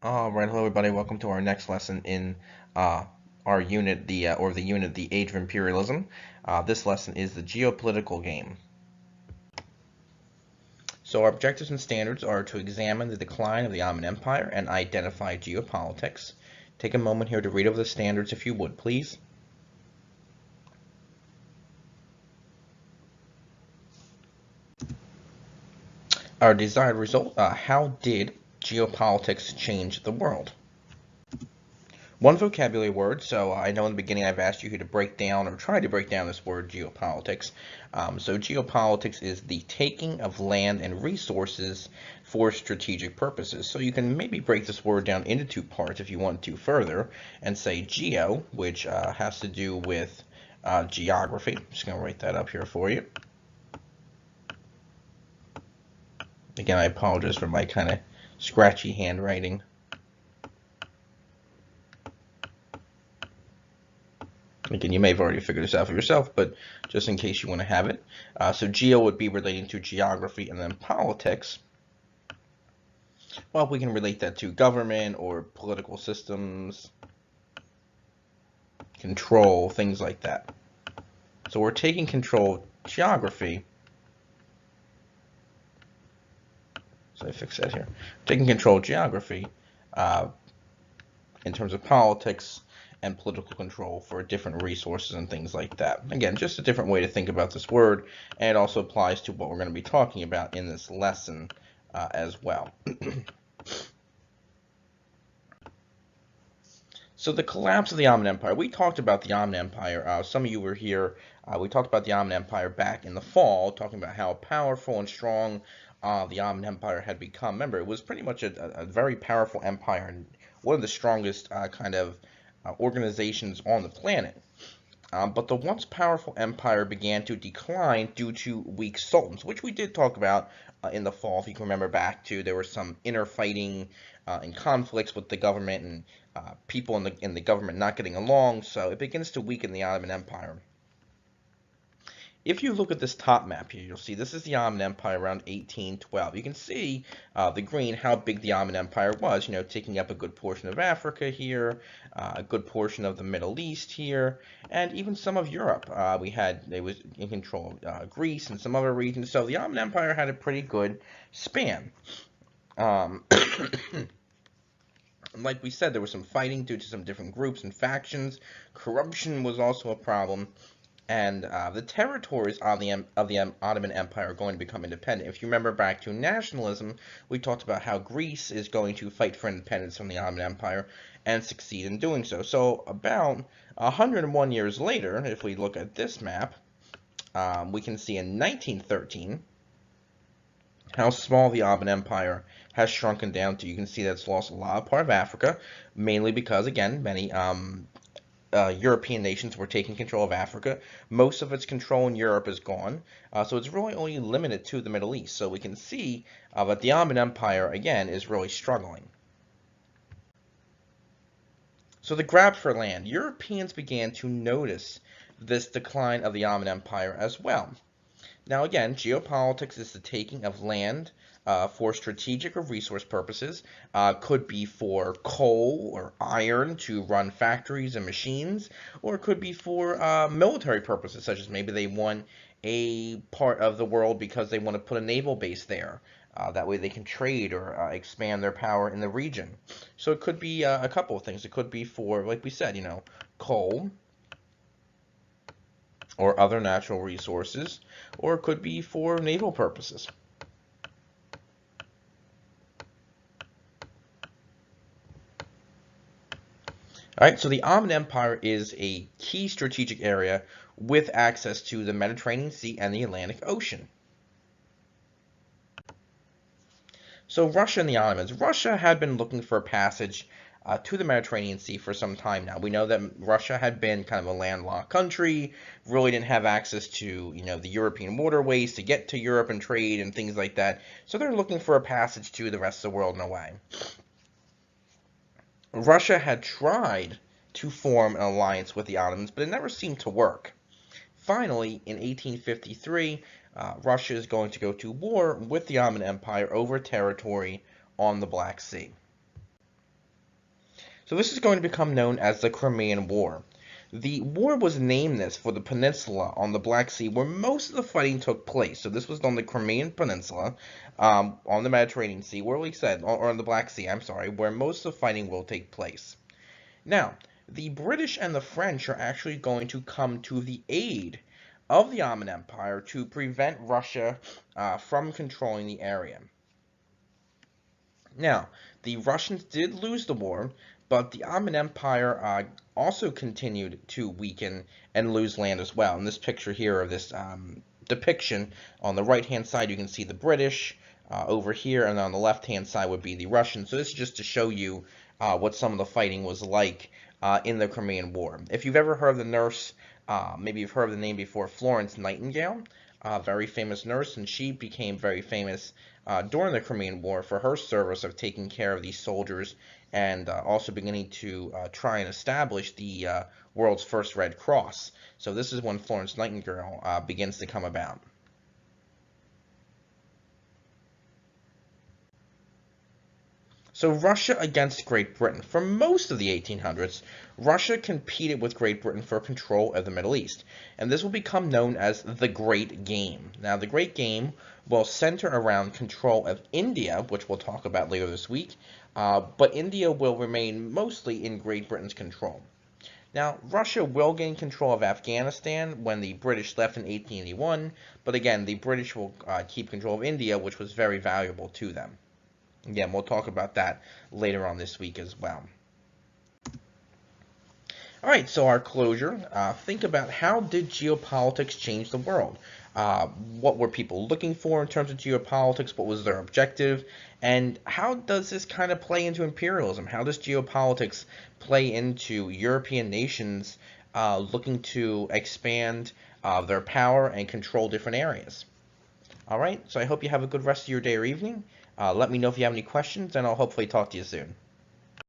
All right, hello everybody. Welcome to our next lesson in our unit, the Age of Imperialism. This lesson is the geopolitical game. So our objectives and standards are to examine the decline of the Ottoman Empire and identify geopolitics. Take a moment here to read over the standards, if you would, please. Our desired result: how did geopolitics change the world? One vocabulary word. So I know in the beginning I've asked you here to break down or try to break down this word geopolitics. So geopolitics is the taking of land and resources for strategic purposes. So you can maybe break this word down into two parts if you want to further and say geo, which has to do with geography. I'm just going to write that up here for you. Again, I apologize for my kind of scratchy handwriting. Again, you may have already figured this out for yourself, but just in case you want to have it. So geo would be relating to geography, and then politics. Well, we can relate that to government or political systems, control, things like that. So we're taking control of geography. So I fix that here. Taking control of geography in terms of politics and political control for different resources and things like that. Again, just a different way to think about this word, and it also applies to what we're going to be talking about in this lesson as well. So the collapse of the Ottoman Empire. We talked about the Ottoman Empire. Some of you were here. We talked about the Ottoman Empire back in the fall, talking about how powerful and strong the Ottoman Empire had become. Remember, it was pretty much a very powerful empire and one of the strongest organizations on the planet. But the once powerful empire began to decline due to weak sultans, which we did talk about in the fall. If you can remember back to, there was some inner fighting and conflicts with the government and people in the government not getting along. So it begins to weaken the Ottoman Empire. If you look at this top map here, you'll see this is the Ottoman Empire around 1812. You can see the green, how big the Ottoman Empire was, taking up a good portion of Africa here, a good portion of the Middle East here, and even some of Europe. They was in control of Greece and some other regions. So the Ottoman Empire had a pretty good span. Like we said, there was some fighting due to some different groups and factions. Corruption was also a problem. And the territories of the Ottoman Empire are going to become independent. If you remember back to nationalism, we talked about how Greece is going to fight for independence from the Ottoman Empire and succeed in doing so. So about 101 years later, if we look at this map, we can see in 1913 how small the Ottoman Empire has shrunken down to. You can see that it's lost a lot of part of Africa, mainly because, again, many European nations were taking control of Africa. Most of its control in Europe is gone, so it's really only limited to the Middle East. So we can see that the Ottoman Empire, again, is really struggling. So the grab for land. Europeans began to notice this decline of the Ottoman Empire as well. Now again, geopolitics is the taking of land for strategic or resource purposes. Could be for coal or iron to run factories and machines, or it could be for military purposes, such as maybe they want a part of the world because they want to put a naval base there. That way they can trade or expand their power in the region. So it could be a couple of things. It could be for, like we said, coal or other natural resources, or it could be for naval purposes. All right, so the Ottoman Empire is a key strategic area with access to the Mediterranean Sea and the Atlantic Ocean. So Russia and the Ottomans. Russia had been looking for a passage to the Mediterranean Sea for some time now. We know that Russia had been kind of a landlocked country, really didn't have access to, the European waterways to get to Europe and trade and things like that. So they're looking for a passage to the rest of the world in a way. Russia had tried to form an alliance with the Ottomans, but it never seemed to work. Finally, in 1853, Russia is going to go to war with the Ottoman Empire over territory on the Black Sea. So this is going to become known as the Crimean War. The war was named this for the peninsula on the Black Sea where most of the fighting took place. So this was on the Crimean Peninsula, on the Mediterranean Sea, where we said, or on the Black Sea, I'm sorry, where most of the fighting will take place. Now, the British and the French are actually going to come to the aid of the Ottoman Empire to prevent Russia from controlling the area. Now, the Russians did lose the war, but the Ottoman Empire also continued to weaken and lose land as well. In this picture here of this depiction, on the right-hand side you can see the British over here, and on the left-hand side would be the Russians. So this is just to show you what some of the fighting was like in the Crimean War. If you've ever heard of the nurse, maybe you've heard of the name before, Florence Nightingale, a very famous nurse, and she became very famous during the Crimean War for her service of taking care of these soldiers and also beginning to try and establish the world's first Red Cross. So this is when Florence Nightingale begins to come about. So Russia against Great Britain. For most of the 1800s, Russia competed with Great Britain for control of the Middle East, and this will become known as the Great Game. Now, the Great Game will center around control of India, which we'll talk about later this week, but India will remain mostly in Great Britain's control. Now, Russia will gain control of Afghanistan when the British left in 1881, but again, the British will keep control of India, which was very valuable to them. Again, we'll talk about that later on this week as well. All right, so our closure, think about how did geopolitics change the world? What were people looking for in terms of geopolitics? What was their objective? And how does this kind of play into imperialism? How does geopolitics play into European nations looking to expand their power and control different areas? All right, so I hope you have a good rest of your day or evening. Let me know if you have any questions, and I'll hopefully talk to you soon.